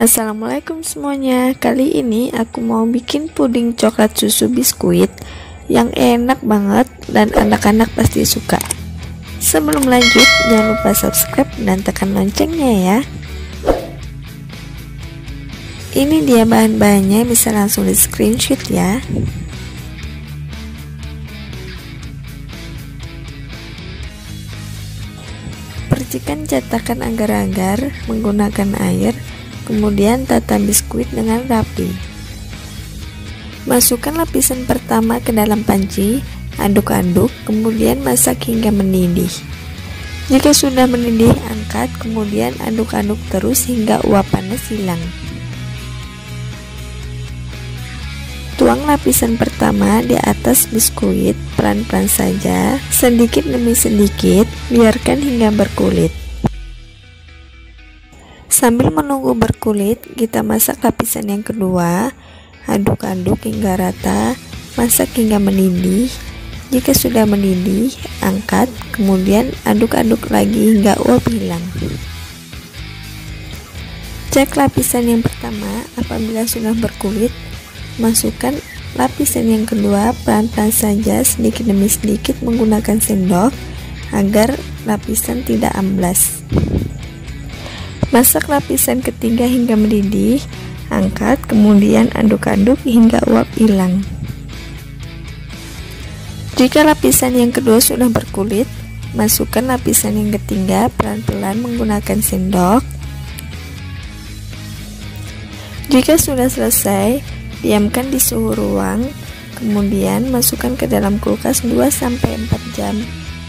Assalamualaikum semuanya. Kali ini aku mau bikin puding coklat susu biskuit yang enak banget dan anak-anak pasti suka. Sebelum lanjut, jangan lupa subscribe dan tekan loncengnya ya. Ini dia bahan-bahannya, bisa langsung di screenshot ya. Percikan cetakan agar-agar menggunakan air. Kemudian tata biskuit dengan rapi. Masukkan lapisan pertama ke dalam panci, aduk-aduk, kemudian masak hingga mendidih. Jika sudah mendidih, angkat, kemudian aduk-aduk terus hingga uap panas hilang. Tuang lapisan pertama di atas biskuit, pelan-pelan saja, sedikit demi sedikit, biarkan hingga berkulit. Sambil menunggu berkulit, kita masak lapisan yang kedua, aduk-aduk hingga rata, masak hingga mendidih. Jika sudah mendidih, angkat, kemudian aduk-aduk lagi hingga uap hilang. Cek lapisan yang pertama, apabila sudah berkulit, masukkan lapisan yang kedua pelan-pelan saja, sedikit demi sedikit menggunakan sendok agar lapisan tidak amblas. Masak lapisan ketiga hingga mendidih, angkat, kemudian aduk-aduk hingga uap hilang. Jika lapisan yang kedua sudah berkulit, masukkan lapisan yang ketiga pelan-pelan menggunakan sendok. Jika sudah selesai, diamkan di suhu ruang, kemudian masukkan ke dalam kulkas 2-4 jam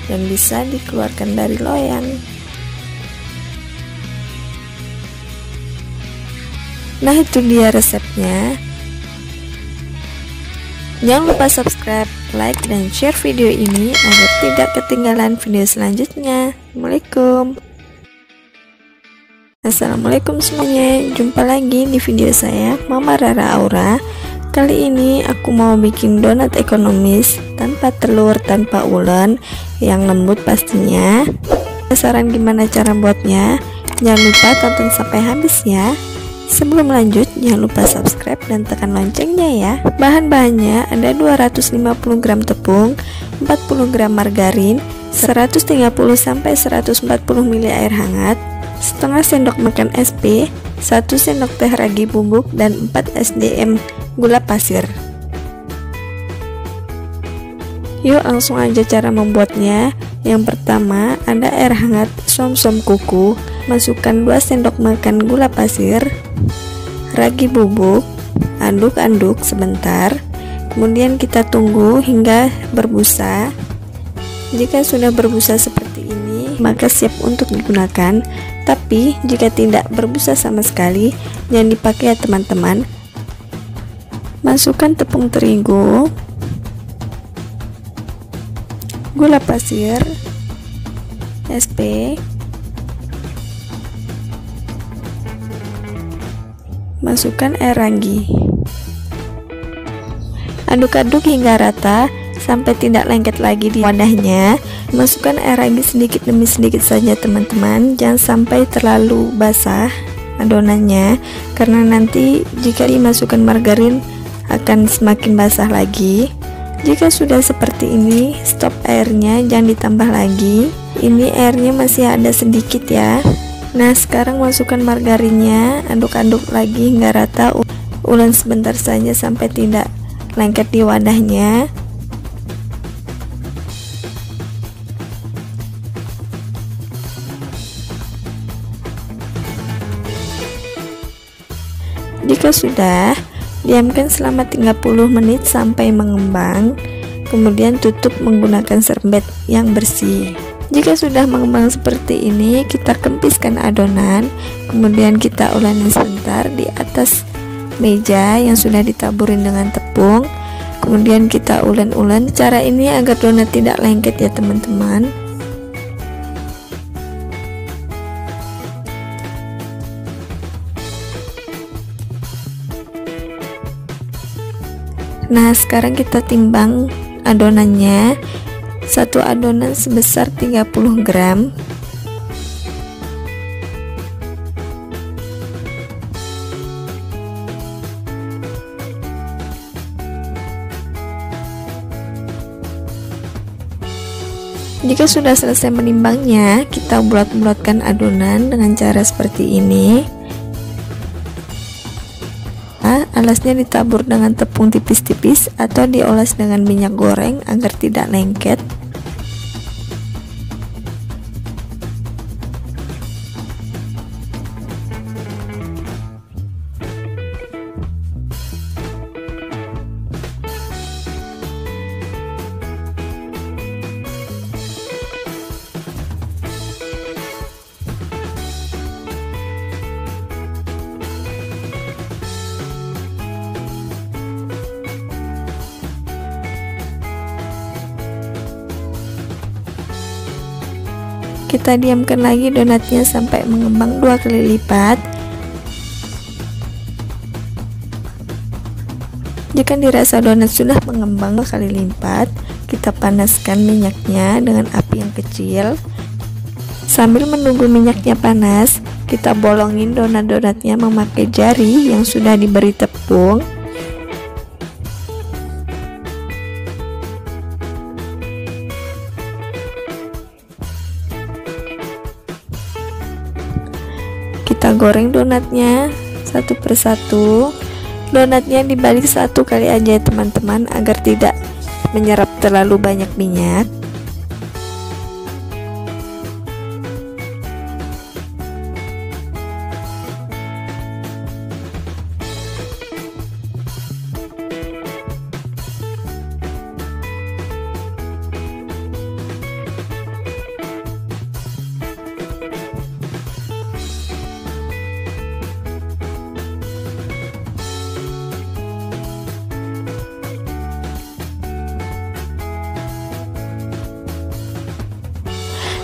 dan bisa dikeluarkan dari loyang. Nah, itu dia resepnya. Jangan lupa subscribe, like, dan share video ini agar tidak ketinggalan video selanjutnya. Assalamualaikum semuanya. Jumpa lagi di video saya, Mama Rara Aura. Kali ini aku mau bikin donat ekonomis tanpa telur, tanpa ulen, yang lembut pastinya. Penasaran gimana cara buatnya? Jangan lupa tonton sampai habis ya. Sebelum lanjut, jangan lupa subscribe dan tekan loncengnya ya. Bahan-bahannya ada 250 gram tepung, 40 gram margarin, 130-140 ml air hangat, setengah sendok makan SP, 1 sendok teh ragi bubuk, dan 4 SDM gula pasir. Yuk langsung aja cara membuatnya. Yang pertama, ada air hangat som-som kuku, masukkan 2 sendok makan gula pasir, ragi bubuk, aduk-aduk sebentar, kemudian kita tunggu hingga berbusa. Jika sudah berbusa seperti ini, maka siap untuk digunakan. Tapi jika tidak berbusa sama sekali, jangan dipakai ya teman-teman. Masukkan tepung terigu, gula pasir, SP, masukkan air ragi, aduk-aduk hingga rata sampai tidak lengket lagi di wadahnya. Masukkan air ragi sedikit demi sedikit saja teman-teman, jangan sampai terlalu basah adonannya, karena nanti jika dimasukkan margarin akan semakin basah lagi. Jika sudah seperti ini, stop airnya, jangan ditambah lagi. Ini airnya masih ada sedikit ya. Nah, sekarang masukkan margarinnya, aduk-aduk lagi hingga rata, ulen sebentar saja sampai tidak lengket di wadahnya. Jika sudah, diamkan selama 30 menit sampai mengembang, kemudian tutup menggunakan serbet yang bersih. Jika sudah mengembang seperti ini, kita kempiskan adonan, kemudian kita uleni sebentar di atas meja yang sudah ditaburin dengan tepung, kemudian kita ulen-ulen. Cara ini agar donat tidak lengket ya teman-teman. Nah, sekarang kita timbang adonannya. Satu adonan sebesar 30 gram. Jika sudah selesai menimbangnya, kita bulat-bulatkan adonan dengan cara seperti ini. Alasnya ditabur dengan tepung tipis-tipis atau dioles dengan minyak goreng agar tidak lengket. Kita diamkan lagi donatnya sampai mengembang 2 kali lipat. Jika dirasa donat sudah mengembang 2 kali lipat, kita panaskan minyaknya dengan api yang kecil. Sambil menunggu minyaknya panas, kita bolongin donat-donatnya memakai jari yang sudah diberi tepung. Kita goreng donatnya satu persatu. Donatnya dibalik 1 kali aja teman-teman, agar tidak menyerap terlalu banyak minyak.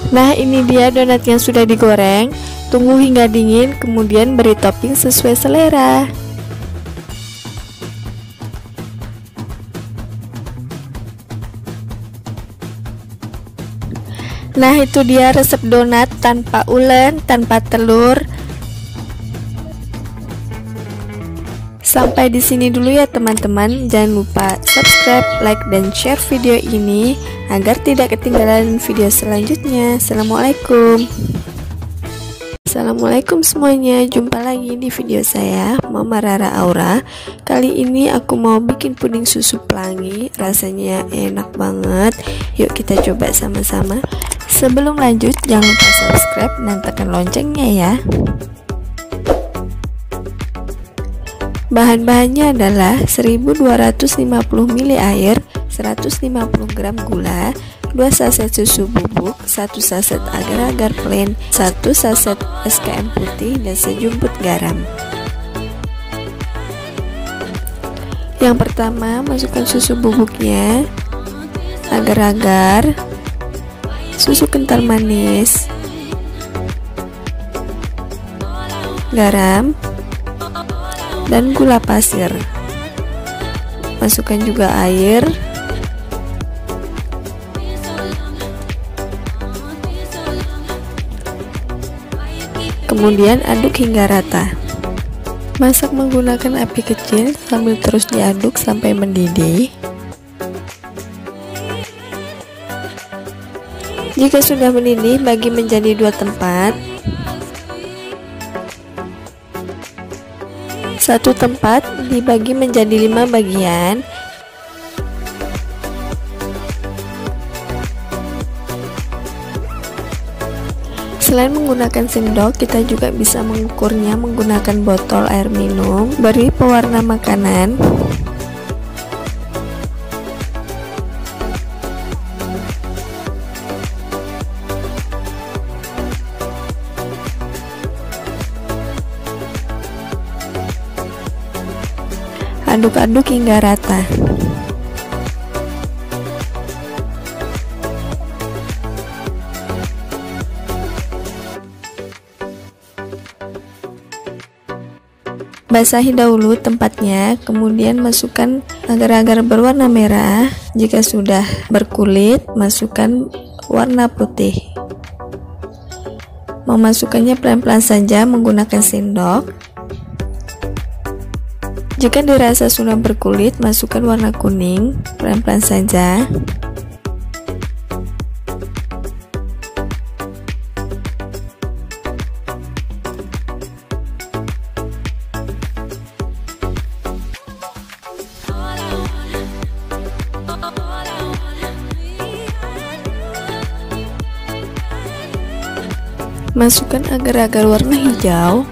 Nah, ini dia donat yang sudah digoreng. Tunggu hingga dingin, kemudian beri topping sesuai selera. Nah, itu dia resep donat tanpa ulen, tanpa telur. Sampai di sini dulu ya teman-teman. Jangan lupa subscribe, like, dan share video ini agar tidak ketinggalan video selanjutnya. Assalamualaikum. Assalamualaikum semuanya, jumpa lagi di video saya, Mama Rara Aura. Kali ini aku mau bikin puding susu pelangi, rasanya enak banget. Yuk kita coba sama-sama. Sebelum lanjut, jangan lupa subscribe dan tekan loncengnya ya. Bahan-bahannya adalah 1250 ml air, 150 gram gula, 2 saset susu bubuk, 1 saset agar-agar plain, 1 saset SKM putih, dan sejumput garam. Yang pertama, masukkan susu bubuknya, agar-agar, susu kental manis, garam, dan gula pasir. Masukkan juga air. Kemudian aduk hingga rata. Masak menggunakan api kecil sambil terus diaduk sampai mendidih. Jika sudah mendidih, bagi menjadi 2 tempat. Satu tempat dibagi menjadi 5 bagian. Selain menggunakan sendok, kita juga bisa mengukurnya menggunakan botol air minum. Beri pewarna makanan. Aduk-aduk hingga rata. Basahi dahulu tempatnya, kemudian masukkan agar-agar berwarna merah. Jika sudah berkulit, masukkan warna putih. Memasukkannya pelan-pelan saja menggunakan sendok. Jika dirasa sudah berkulit, masukkan warna kuning, pelan-pelan saja. Masukkan agar-agar warna hijau.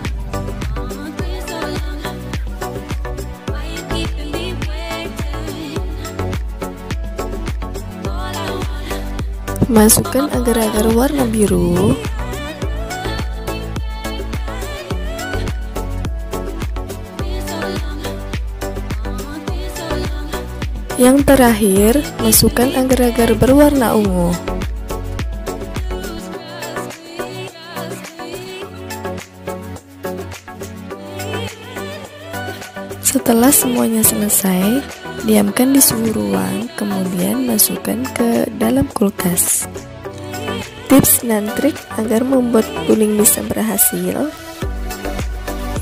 Masukkan agar-agar warna biru. Yang terakhir, masukkan agar-agar berwarna ungu. Setelah semuanya selesai, diamkan di suhu ruang, kemudian masukkan ke dalam kulkas. Tips dan trik agar membuat puding bisa berhasil.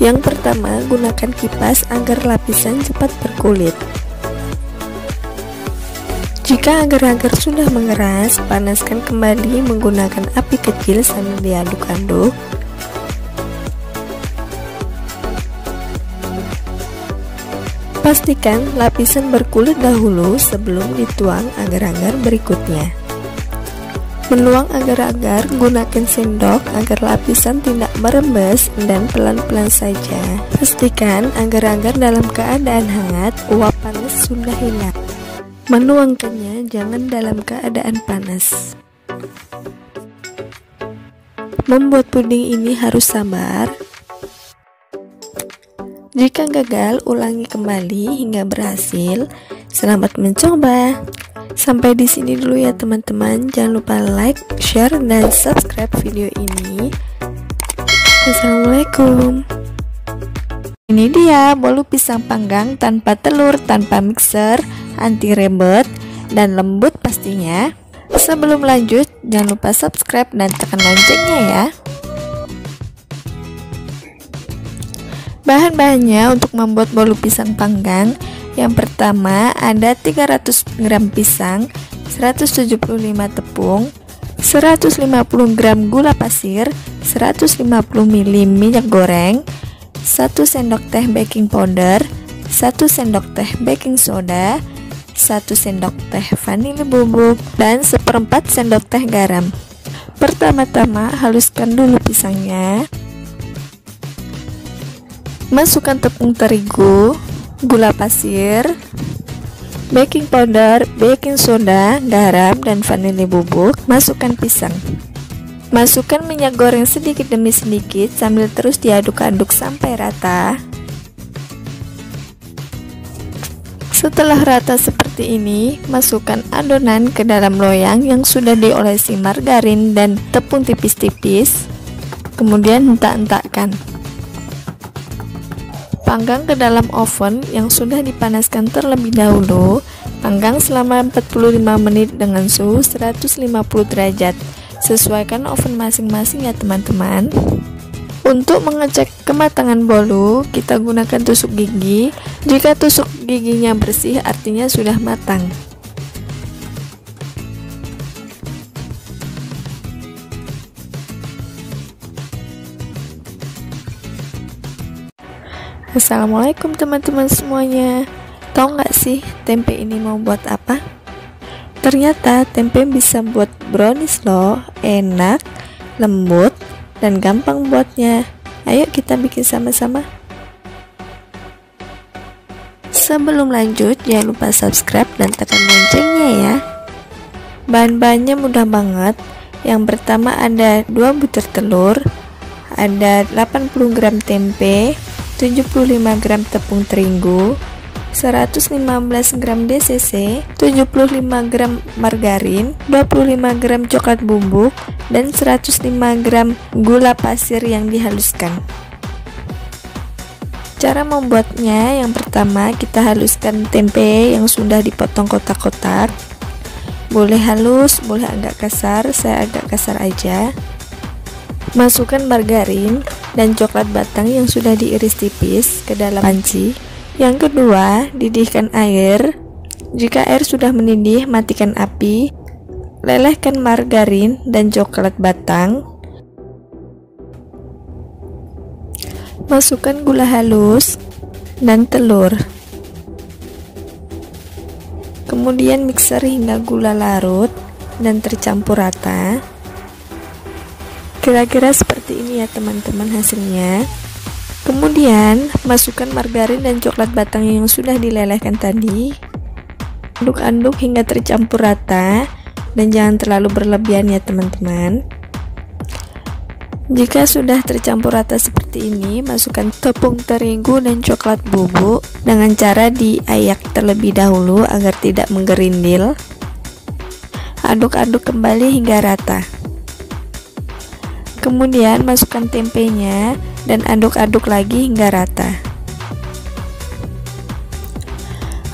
Yang pertama, gunakan kipas agar lapisan cepat berkulit. Jika agar-agar sudah mengeras, panaskan kembali menggunakan api kecil sambil diaduk-aduk. Pastikan lapisan berkulit dahulu sebelum dituang agar-agar berikutnya. Menuang agar-agar, gunakan sendok agar lapisan tidak merembes dan pelan-pelan saja. Pastikan agar-agar dalam keadaan hangat, uap panas sudah hilang. Menuangkannya jangan dalam keadaan panas. Membuat puding ini harus sabar. Jika gagal, ulangi kembali hingga berhasil. Selamat mencoba. Sampai di sini dulu ya teman-teman. Jangan lupa like, share, dan subscribe video ini. Assalamualaikum. Ini dia bolu pisang panggang tanpa telur, tanpa mixer, anti rebet, dan lembut pastinya. Sebelum lanjut, jangan lupa subscribe dan tekan loncengnya ya. Bahan-bahannya untuk membuat bolu pisang panggang. Yang pertama ada 300 gram pisang, 175 tepung, 150 gram gula pasir, 150 ml minyak goreng, 1 sendok teh baking powder, 1 sendok teh baking soda, 1 sendok teh vanili bubuk, dan 1/4 sendok teh garam. Pertama-tama haluskan dulu pisangnya. Masukkan tepung terigu, gula pasir, baking powder, baking soda, garam, dan vanili bubuk. Masukkan pisang. Masukkan minyak goreng sedikit demi sedikit sambil terus diaduk-aduk sampai rata. Setelah rata seperti ini, masukkan adonan ke dalam loyang yang sudah diolesi margarin dan tepung tipis-tipis. Kemudian hentak-hentakkan. Panggang ke dalam oven yang sudah dipanaskan terlebih dahulu. Panggang selama 45 menit dengan suhu 150 derajat. Sesuaikan oven masing-masing ya teman-teman. Untuk mengecek kematangan bolu, kita gunakan tusuk gigi. Jika tusuk giginya bersih, artinya sudah matang. Assalamualaikum teman-teman semuanya. Tahu nggak sih tempe ini mau buat apa? Ternyata tempe bisa buat brownies loh. Enak, lembut, dan gampang buatnya. Ayo kita bikin sama-sama. Sebelum lanjut, jangan lupa subscribe dan tekan loncengnya ya. Bahan-bahannya mudah banget. Yang pertama ada 2 butir telur, ada 80 gram tempe, 75 gram tepung terigu, 115 gram DCC, 75 gram margarin, 25 gram coklat bubuk, dan 105 gram gula pasir yang dihaluskan. Cara membuatnya, yang pertama kita haluskan tempe yang sudah dipotong kotak-kotak. Boleh halus, boleh agak kasar, saya agak kasar aja. Masukkan margarin dan coklat batang yang sudah diiris tipis ke dalam panci. Yang kedua, didihkan air. Jika air sudah mendidih, matikan api. Lelehkan margarin dan coklat batang. Masukkan gula halus dan telur. Kemudian mixer hingga gula larut dan tercampur rata. Kira-kira seperti ini ya teman-teman hasilnya. Kemudian masukkan margarin dan coklat batang yang sudah dilelehkan tadi. Aduk-aduk hingga tercampur rata dan jangan terlalu berlebihan ya teman-teman. Jika sudah tercampur rata seperti ini, masukkan tepung terigu dan coklat bubuk dengan cara diayak terlebih dahulu agar tidak menggerindil. Aduk-aduk kembali hingga rata. Kemudian masukkan tempenya dan aduk-aduk lagi hingga rata.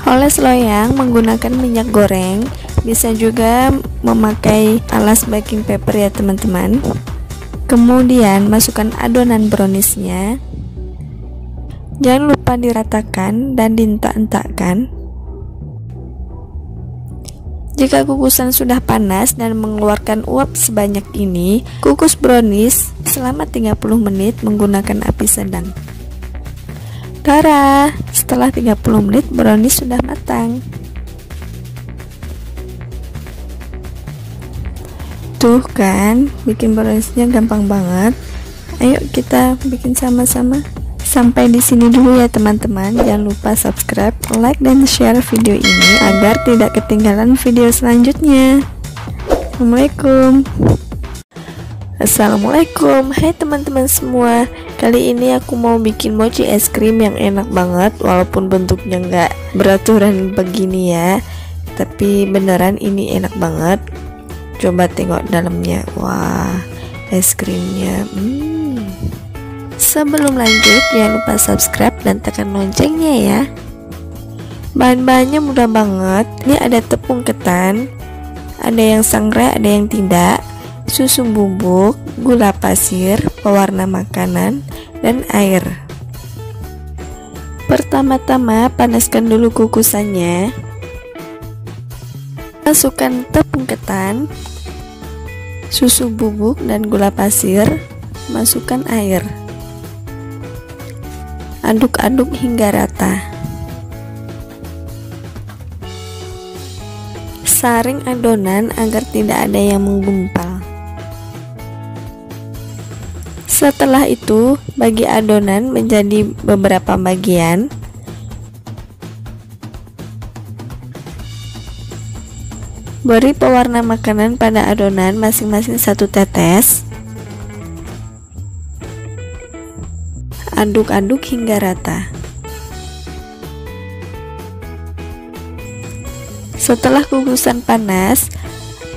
Oles loyang menggunakan minyak goreng, bisa juga memakai alas baking paper ya teman-teman. Kemudian masukkan adonan browniesnya. Jangan lupa diratakan dan dientak-entakkan. Jika kukusan sudah panas dan mengeluarkan uap sebanyak ini, kukus brownies selama 30 menit menggunakan api sedang. Tara, setelah 30 menit brownies sudah matang. Tuh kan, bikin browniesnya gampang banget. Ayo kita bikin sama-sama. Sampai di sini dulu ya teman-teman. Jangan lupa subscribe, like, dan share video ini agar tidak ketinggalan video selanjutnya. Assalamualaikum. Hai teman-teman semua. Kali ini aku mau bikin mochi es krim yang enak banget, walaupun bentuknya nggak beraturan begini ya, tapi beneran ini enak banget. Coba tengok dalamnya. Wah, es krimnya. Sebelum lanjut, jangan lupa subscribe dan tekan loncengnya ya. Bahan-bahannya mudah banget. Ini ada tepung ketan, ada yang sangrai, ada yang tidak, susu bubuk, gula pasir, pewarna makanan, dan air. Pertama-tama panaskan dulu kukusannya. Masukkan tepung ketan, susu bubuk, dan gula pasir. Masukkan air. Aduk-aduk hingga rata. Saring adonan agar tidak ada yang menggumpal. Setelah itu, bagi adonan menjadi beberapa bagian. Beri pewarna makanan pada adonan masing-masing 1 tetes. Aduk-aduk hingga rata. Setelah kukusan panas,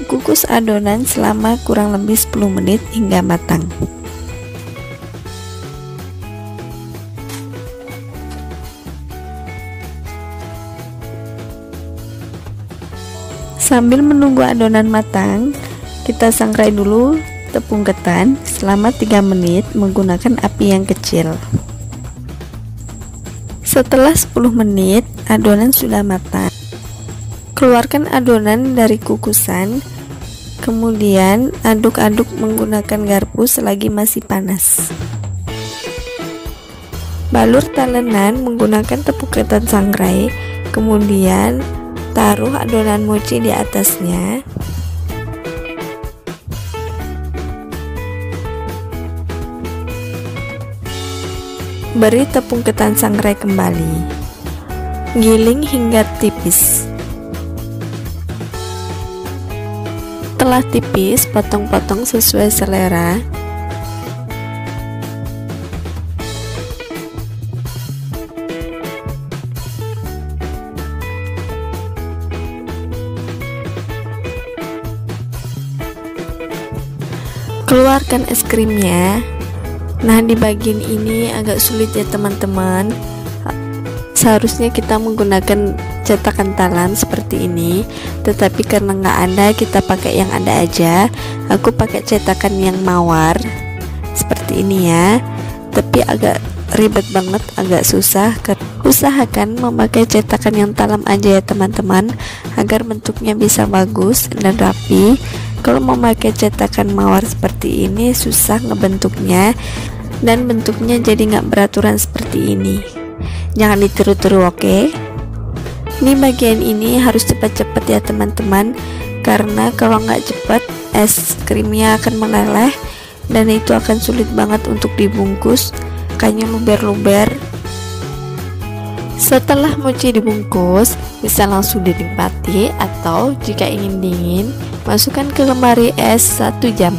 kukus adonan selama kurang lebih 10 menit hingga matang. Sambil menunggu adonan matang, kita sangrai dulu tepung ketan selama 3 menit menggunakan api yang kecil. Setelah 10 menit, adonan sudah matang. Keluarkan adonan dari kukusan, kemudian aduk-aduk menggunakan garpu selagi masih panas. Balur talenan menggunakan tepung ketan sangrai, kemudian taruh adonan mochi di atasnya. Beri tepung ketan sangrai kembali. Giling hingga tipis. Setelah tipis, potong-potong sesuai selera. Keluarkan es krimnya. Nah, di bagian ini agak sulit ya teman-teman. Seharusnya kita menggunakan cetakan talan seperti ini, tetapi karena nggak ada, kita pakai yang ada aja. Aku pakai cetakan yang mawar seperti ini ya, tapi agak ribet banget, agak susah. Usahakan memakai cetakan yang talam aja ya teman-teman, agar bentuknya bisa bagus dan rapi. Kalau memakai cetakan mawar seperti ini susah ngebentuknya, dan bentuknya jadi nggak beraturan seperti ini. Jangan ditiru-tiru, oke? Ini bagian ini harus cepat-cepat ya teman-teman, karena kalau nggak cepat es krimnya akan meleleh dan itu akan sulit banget untuk dibungkus, kayaknya luber-luber. Setelah mochi dibungkus, bisa langsung dinikmati, atau jika ingin dingin, masukkan ke lemari es 1 jam.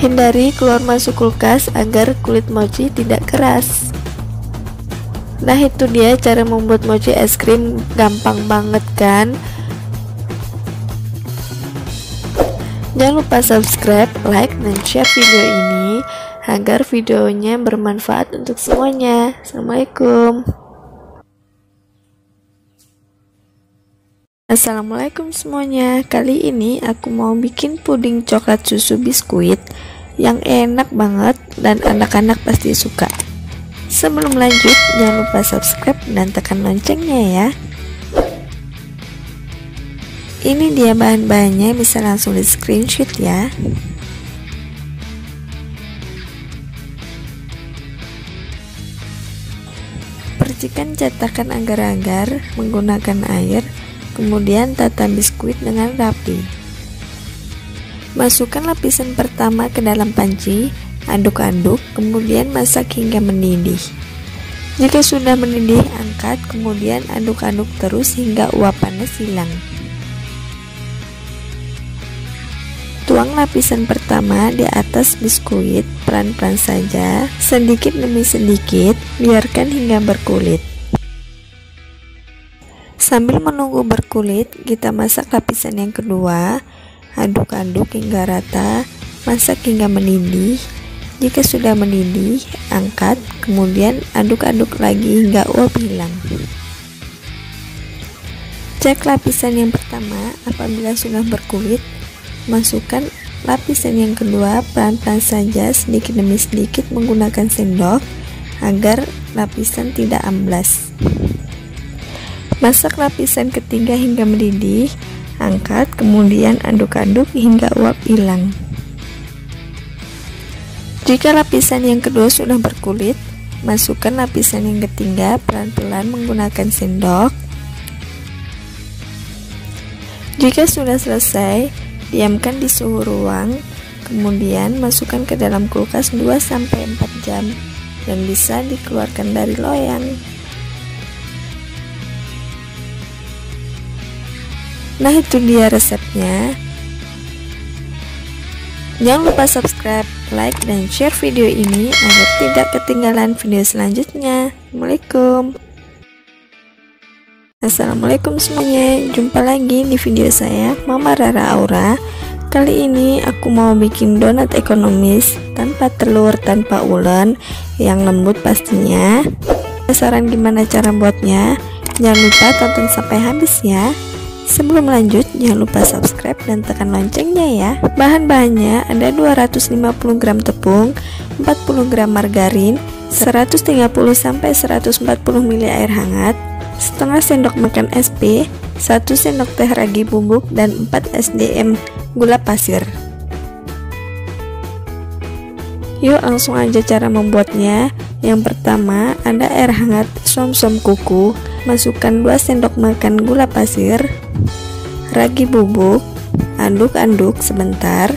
Hindari keluar masuk kulkas agar kulit mochi tidak keras. Nah, itu dia cara membuat mochi es krim, gampang banget kan? Jangan lupa subscribe, like, dan share video ini agar videonya bermanfaat untuk semuanya. Assalamualaikum. Assalamualaikum semuanya. Kali ini aku mau bikin puding coklat susu biskuit yang enak banget dan anak-anak pasti suka. Sebelum lanjut, jangan lupa subscribe dan tekan loncengnya ya. Ini dia bahan-bahannya, bisa langsung di screenshot ya. Percikan cetakan agar-agar menggunakan air, kemudian tata biskuit dengan rapi. Masukkan lapisan pertama ke dalam panci, aduk-aduk, kemudian masak hingga mendidih. Jika sudah mendidih, angkat, kemudian aduk-aduk terus hingga uap panas hilang. Tuang lapisan pertama di atas biskuit, pelan-pelan saja, sedikit demi sedikit, biarkan hingga berkulit. Sambil menunggu berkulit, kita masak lapisan yang kedua, aduk-aduk hingga rata, masak hingga mendidih. Jika sudah mendidih, angkat, kemudian aduk-aduk lagi hingga uap hilang. Cek lapisan yang pertama, apabila sudah berkulit, masukkan lapisan yang kedua, pelan-pelan saja, sedikit demi sedikit menggunakan sendok agar lapisan tidak amblas. Masak lapisan ketiga hingga mendidih, angkat, kemudian aduk-aduk hingga uap hilang. Jika lapisan yang kedua sudah berkulit, masukkan lapisan yang ketiga, pelan-pelan menggunakan sendok. Jika sudah selesai, diamkan di suhu ruang, kemudian masukkan ke dalam kulkas 2-4 jam dan bisa dikeluarkan dari loyang. Nah, itu dia resepnya. Jangan lupa subscribe, like, dan share video ini agar tidak ketinggalan video selanjutnya. Assalamualaikum. Assalamualaikum semuanya, jumpa lagi di video saya, Mama Rara Aura. Kali ini aku mau bikin donat ekonomis tanpa telur, tanpa ulen, yang lembut pastinya. Penasaran gimana cara buatnya? Jangan lupa tonton sampai habis ya. Sebelum lanjut, jangan lupa subscribe dan tekan loncengnya ya. Bahan-bahannya ada 250 gram tepung, 40 gram margarin, 130-140 ml air hangat, setengah sendok makan SP, 1 sendok teh ragi bubuk, dan 4 SDM gula pasir. Yuk langsung aja cara membuatnya. Yang pertama, ada air hangat som-som kuku, masukkan 2 sendok makan gula pasir, ragi bubuk, aduk-aduk sebentar,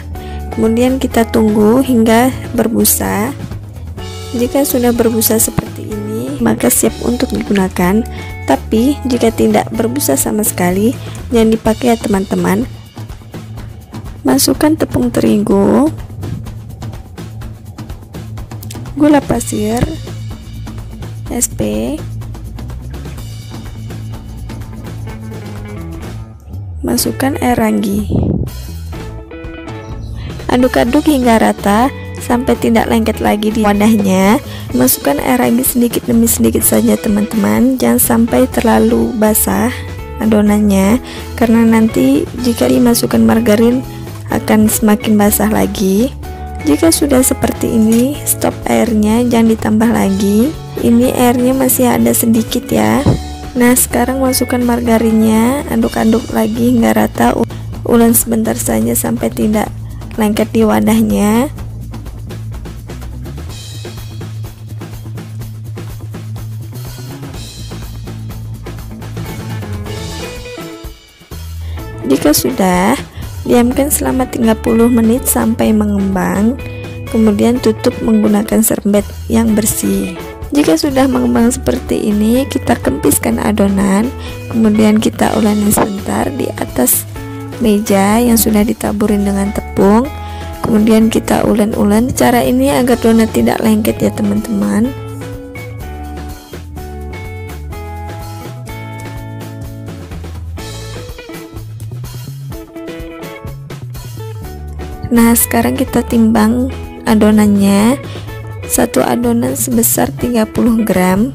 kemudian kita tunggu hingga berbusa. Jika sudah berbusa seperti ini, maka siap untuk digunakan. Tapi jika tidak berbusa sama sekali, jangan dipakai ya teman-teman. Masukkan tepung terigu, gula pasir, SP, masukkan air ragi. Aduk-aduk hingga rata sampai tidak lengket lagi di wadahnya. Masukkan air ragi sedikit demi sedikit saja teman-teman, jangan sampai terlalu basah adonannya, karena nanti jika dimasukkan margarin akan semakin basah lagi. Jika sudah seperti ini, stop airnya, jangan ditambah lagi. Ini airnya masih ada sedikit ya. Nah, sekarang masukkan margarinnya, aduk-aduk lagi hingga rata, ulen sebentar saja sampai tidak lengket di wadahnya. Jika sudah, Diamkan selama 30 menit sampai mengembang, kemudian tutup menggunakan serbet yang bersih. Jika sudah mengembang seperti ini, kita kempiskan adonan, kemudian kita uleni sebentar di atas meja yang sudah ditaburin dengan tepung, kemudian kita ulen-ulen. Cara ini agar donat tidak lengket ya teman-teman. Nah, sekarang kita timbang adonannya. Satu adonan sebesar 30 gram.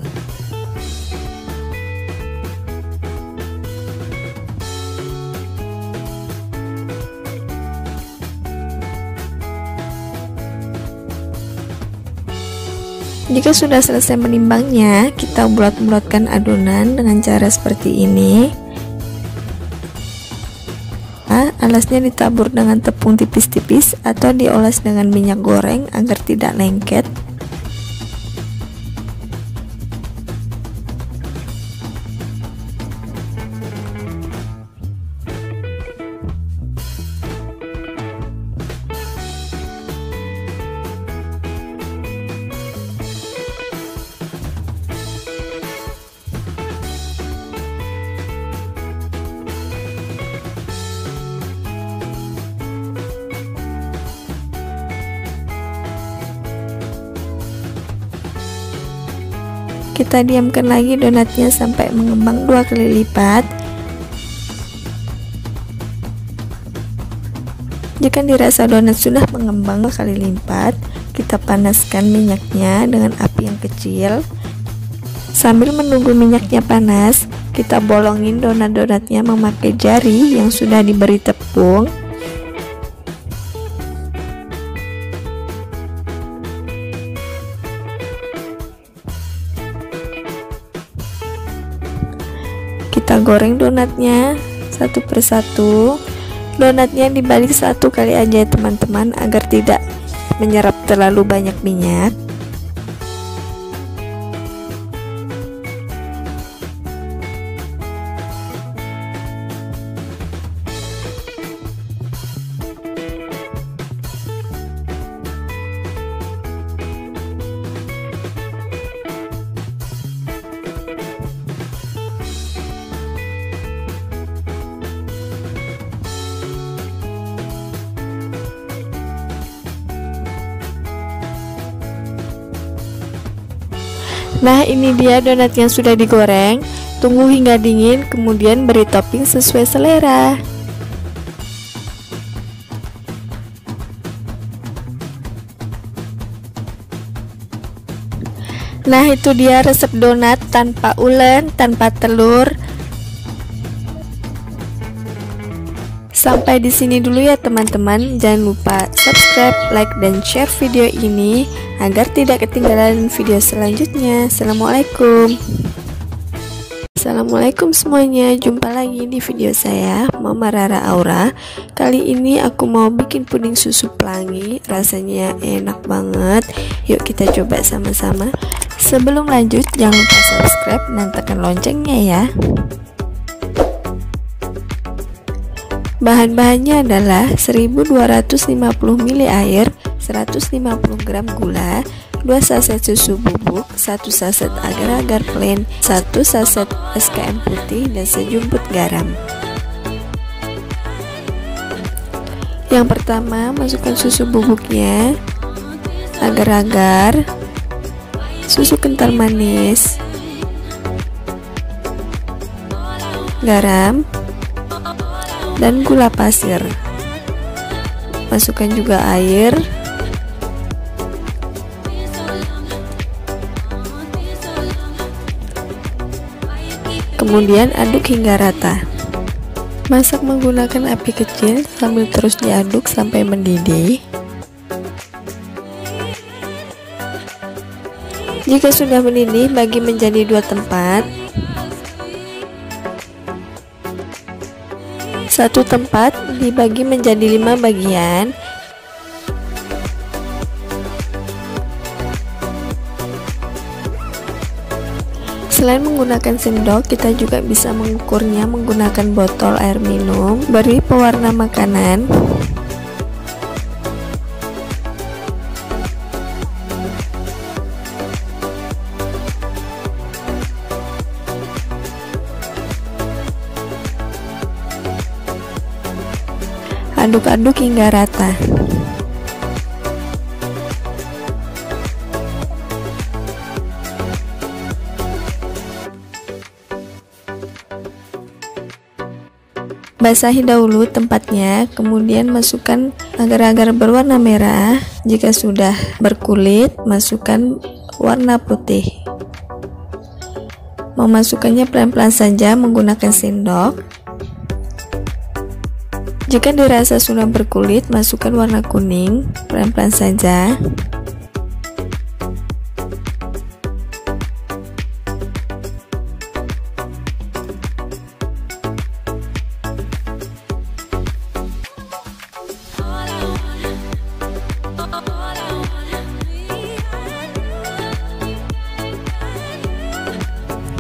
Jika sudah selesai menimbangnya, kita bulat-bulatkan adonan dengan cara seperti ini. Alasnya ditabur dengan tepung tipis-tipis atau dioles dengan minyak goreng agar tidak lengket. Kita diamkan lagi donatnya sampai mengembang 2 kali lipat. Jika dirasa donat sudah mengembang 2 kali lipat, kita panaskan minyaknya dengan api yang kecil. Sambil menunggu minyaknya panas, kita bolongin donat-donatnya memakai jari yang sudah diberi tepung. Kita goreng donatnya satu persatu. Donatnya dibalik 1 kali aja teman-teman, agar tidak menyerap terlalu banyak minyak. Nah, ini dia donat yang sudah digoreng. Tunggu hingga dingin, kemudian beri topping sesuai selera. Nah, itu dia resep donat tanpa ulen, tanpa telur. Sampai di sini dulu ya teman-teman. Jangan lupa subscribe, like, dan share video ini agar tidak ketinggalan video selanjutnya. Assalamualaikum semuanya, jumpa lagi di video saya, Mama Rara Aura. Kali ini aku mau bikin puding susu pelangi, rasanya enak banget. Yuk kita coba sama-sama. Sebelum lanjut, jangan lupa subscribe dan tekan loncengnya ya. Bahan-bahannya adalah 1250 ml air, 150 gram gula, 2 saset susu bubuk, 1 saset agar-agar plain, 1 saset SKM putih, dan sejumput garam. Yang pertama, masukkan susu bubuknya, agar-agar, susu kental manis, garam, dan gula pasir. Masukkan juga air. Kemudian aduk hingga rata. Masak menggunakan api kecil sambil terus diaduk sampai mendidih. Jika sudah mendidih, bagi menjadi 2 tempat. Satu tempat dibagi menjadi 5 bagian. Selain menggunakan sendok, kita juga bisa mengukurnya menggunakan botol air minum. Beri pewarna makanan. Aduk-aduk hingga rata. Basahi dahulu tempatnya, kemudian masukkan agar-agar berwarna merah. Jika sudah berkulit, masukkan warna putih. Memasukkannya pelan-pelan saja menggunakan sendok. Jika dirasa sudah berkulit, masukkan warna kuning, pelan-pelan saja.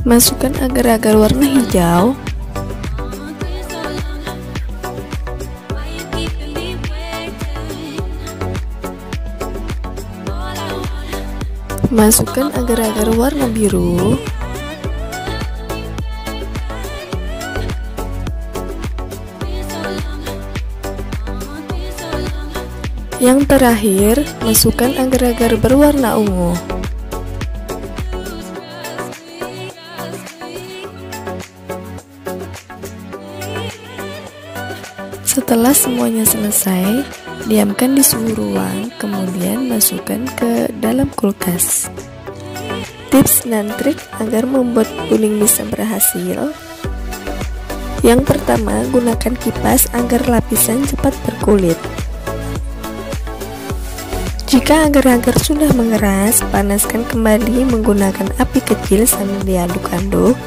Masukkan agar-agar warna hijau. Masukkan agar-agar warna biru. Yang terakhir, masukkan agar-agar berwarna ungu. Setelah semuanya selesai, diamkan di suhu ruang, kemudian masukkan ke dalam kulkas. Tips dan trik agar membuat puding bisa berhasil. Yang pertama, gunakan kipas agar lapisan cepat berkulit. Jika agar-agar sudah mengeras, panaskan kembali menggunakan api kecil sambil diaduk-aduk.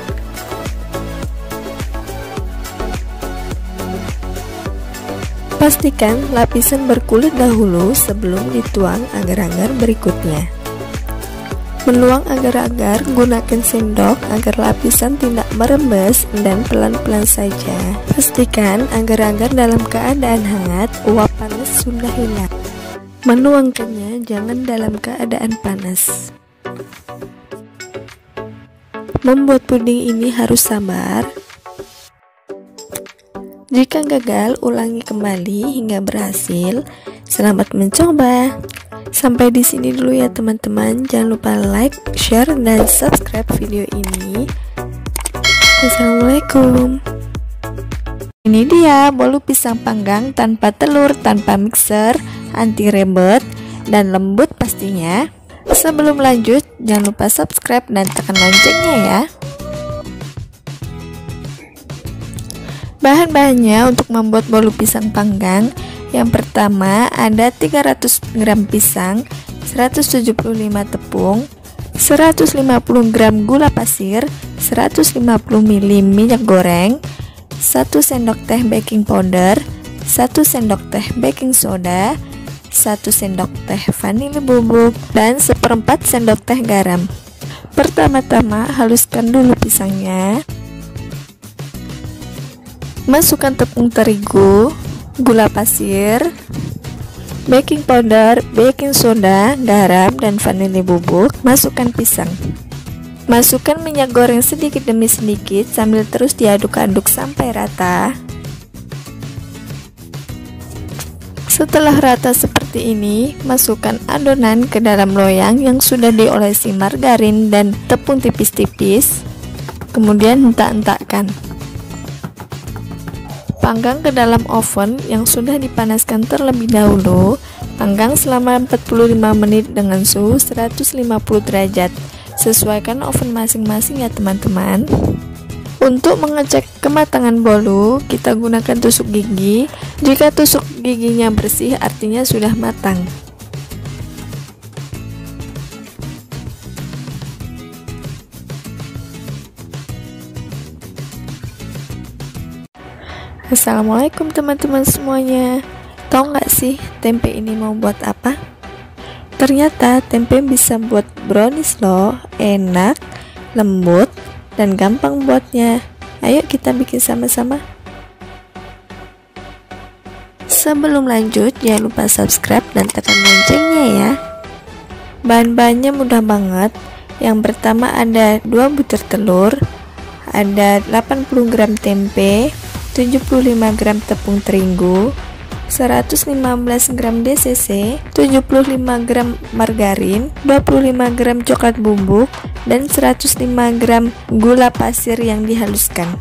Pastikan lapisan berkulit dahulu sebelum dituang agar-agar berikutnya. Menuang agar-agar, gunakan sendok agar lapisan tidak merembes dan pelan-pelan saja. Pastikan agar-agar dalam keadaan hangat, uap panas sudah hilang. Menuangkannya jangan dalam keadaan panas. Membuat puding ini harus sabar. Jika gagal, ulangi kembali hingga berhasil. Selamat mencoba. Sampai di sini dulu ya teman-teman. Jangan lupa like, share, dan subscribe video ini. Assalamualaikum. Ini dia bolu pisang panggang tanpa telur, tanpa mixer, anti rebet, dan lembut pastinya. Sebelum lanjut, jangan lupa subscribe dan tekan loncengnya ya. Bahan-bahannya untuk membuat bolu pisang panggang. Yang pertama ada 300 gram pisang, 175 tepung, 150 gram gula pasir, 150 ml minyak goreng, 1 sendok teh baking powder, 1 sendok teh baking soda, 1 sendok teh vanili bubuk, dan 1/4 sendok teh garam. Pertama-tama haluskan dulu pisangnya. Masukkan tepung terigu, gula pasir, baking powder, baking soda, garam, dan vanili bubuk. Masukkan pisang. Masukkan minyak goreng sedikit demi sedikit sambil terus diaduk-aduk sampai rata. Setelah rata seperti ini, masukkan adonan ke dalam loyang yang sudah diolesi margarin dan tepung tipis-tipis. Kemudian hentak-hentakkan. Panggang ke dalam oven yang sudah dipanaskan terlebih dahulu. Panggang selama 45 menit dengan suhu 150 derajat. Sesuaikan oven masing-masing ya teman-teman. Untuk mengecek kematangan bolu, kita gunakan tusuk gigi. Jika tusuk giginya bersih, artinya sudah matang. Assalamualaikum teman-teman semuanya. Tahu nggak sih tempe ini mau buat apa? Ternyata tempe bisa buat brownies loh, enak, lembut, dan gampang buatnya. Ayo kita bikin sama-sama. Sebelum lanjut, jangan lupa subscribe dan tekan loncengnya ya. Bahan-bahannya mudah banget. Yang pertama ada 2 butir telur, ada 80 gram tempe, 75 gram tepung terigu, 115 gram DCC, 75 gram margarin, 25 gram coklat bubuk, dan 105 gram gula pasir yang dihaluskan.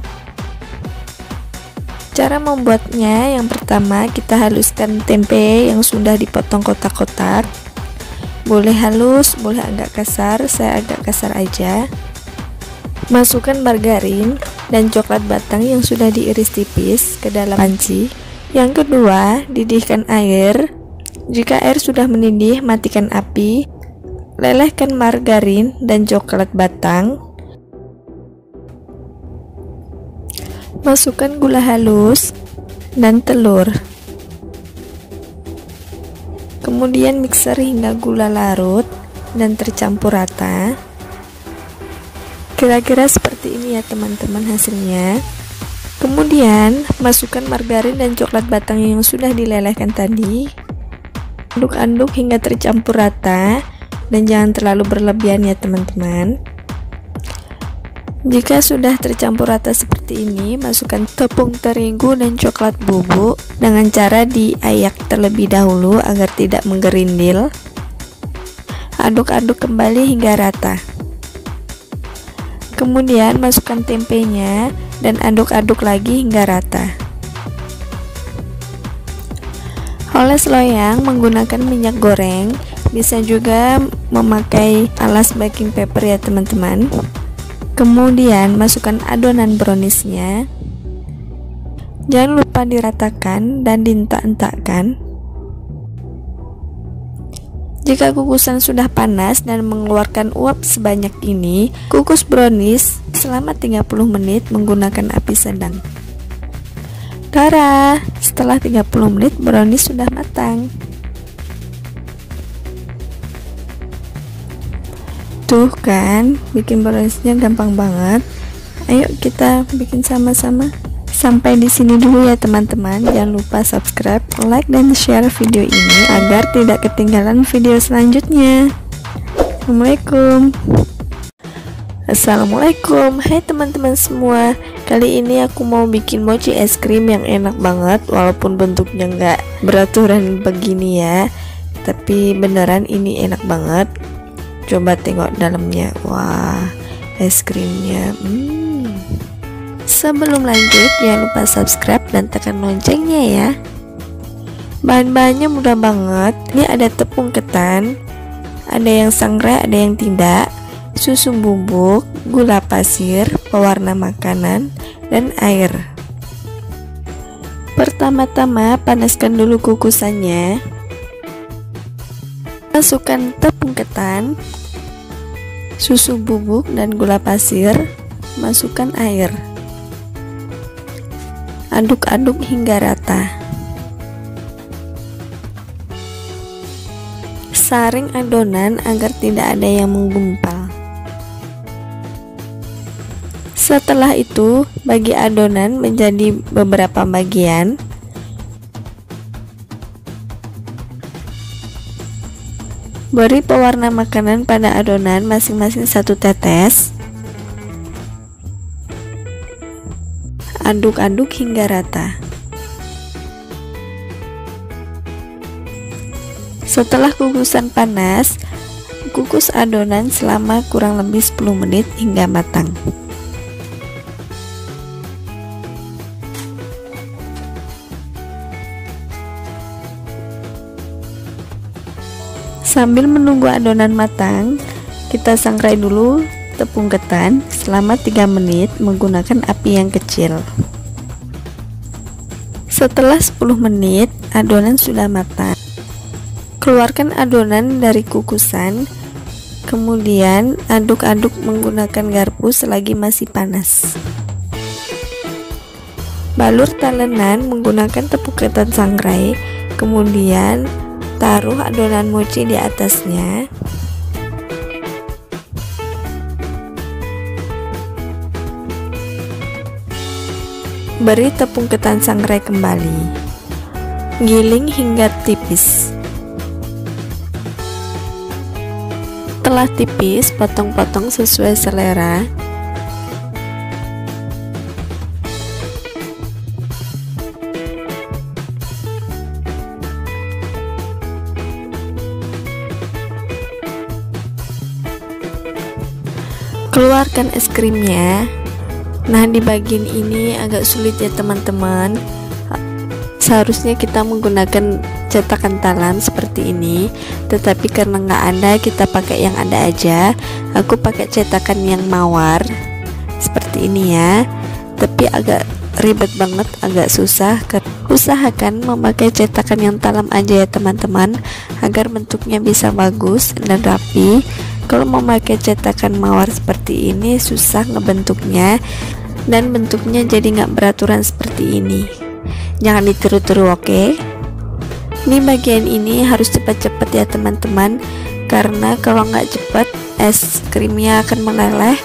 Cara membuatnya, yang pertama kita haluskan tempe yang sudah dipotong kotak-kotak. Boleh halus, boleh agak kasar, saya agak kasar aja. Masukkan margarin dan coklat batang yang sudah diiris tipis ke dalam panci. Yang kedua, didihkan air. Jika air sudah mendidih, matikan api. Lelehkan margarin dan coklat batang. Masukkan gula halus dan telur. Kemudian mixer hingga gula larut dan tercampur rata. Kira-kira seperti ini ya teman-teman hasilnya. Kemudian masukkan margarin dan coklat batang yang sudah dilelehkan tadi. Aduk-aduk hingga tercampur rata dan jangan terlalu berlebihan ya teman-teman. Jika sudah tercampur rata seperti ini, masukkan tepung terigu dan coklat bubuk dengan cara diayak terlebih dahulu agar tidak menggerindil. Aduk-aduk kembali hingga rata. Kemudian masukkan tempenya dan aduk-aduk lagi hingga rata. Oles loyang menggunakan minyak goreng, bisa juga memakai alas baking paper ya teman-teman. Kemudian masukkan adonan browniesnya. Jangan lupa diratakan dan dientak-entakkan. Jika kukusan sudah panas dan mengeluarkan uap sebanyak ini, kukus brownies selama 30 menit menggunakan api sedang. Tara, setelah 30 menit brownies sudah matang. Tuh kan, bikin browniesnya gampang banget. Ayo kita bikin sama-sama. Sampai di sini dulu ya teman-teman. Jangan lupa subscribe, like, dan share video ini agar tidak ketinggalan video selanjutnya. Assalamualaikum. Hai teman-teman semua. Kali ini aku mau bikin mochi es krim yang enak banget, walaupun bentuknya nggak beraturan begini ya, tapi beneran ini enak banget. Coba tengok dalamnya. Wah, es krimnya. Sebelum lanjut, jangan lupa subscribe dan tekan loncengnya ya. Bahan-bahannya mudah banget. Ini ada tepung ketan, ada yang sangrai, ada yang tidak, susu bubuk, gula pasir, pewarna makanan, dan air. Pertama-tama panaskan dulu kukusannya. Masukkan tepung ketan, susu bubuk, dan gula pasir. Masukkan air. Aduk-aduk hingga rata. Saring adonan agar tidak ada yang menggumpal. Setelah itu, bagi adonan menjadi beberapa bagian. Beri pewarna makanan pada adonan masing-masing 1 tetes. Aduk-aduk hingga rata. Setelah kukusan panas, kukus adonan selama kurang lebih 10 menit hingga matang. Sambil menunggu adonan matang, kita sangrai dulu tepung ketan selama 3 menit menggunakan api yang kecil. Setelah 10 menit, adonan sudah matang. Keluarkan adonan dari kukusan, kemudian aduk-aduk menggunakan garpu selagi masih panas. Balur talenan menggunakan tepung ketan sangrai, kemudian taruh adonan mochi di atasnya. Beri tepung ketan sangrai kembali. Giling hingga tipis. Setelah tipis, potong-potong sesuai selera. Keluarkan es krimnya. Nah, di bagian ini agak sulit ya teman-teman. Seharusnya kita menggunakan cetakan talam seperti ini, tetapi karena nggak ada, kita pakai yang ada aja. Aku pakai cetakan yang mawar seperti ini ya, tapi agak ribet banget, agak susah. Usahakan memakai cetakan yang talam aja ya teman-teman, agar bentuknya bisa bagus dan rapi. Kalau memakai cetakan mawar seperti ini susah ngebentuknya, dan bentuknya jadi nggak beraturan seperti ini. Jangan ditiru-tiru, oke? Di bagian ini harus cepat-cepat ya teman-teman, karena kalau nggak cepat es krimnya akan meleleh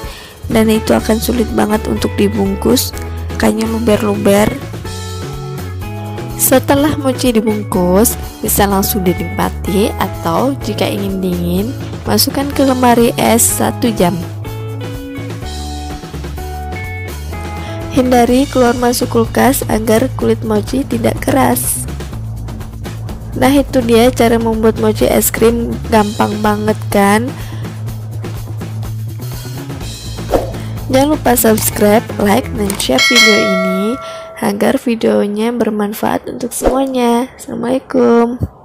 dan itu akan sulit banget untuk dibungkus, kayaknya luber-luber. Setelah mochi dibungkus, bisa langsung dinikmati, atau jika ingin dingin, masukkan ke lemari es 1 jam. Hindari keluar masuk kulkas agar kulit mochi tidak keras. Nah, itu dia cara membuat mochi es krim, gampang banget kan? Jangan lupa subscribe, like, dan share video ini agar videonya bermanfaat untuk semuanya. Assalamualaikum.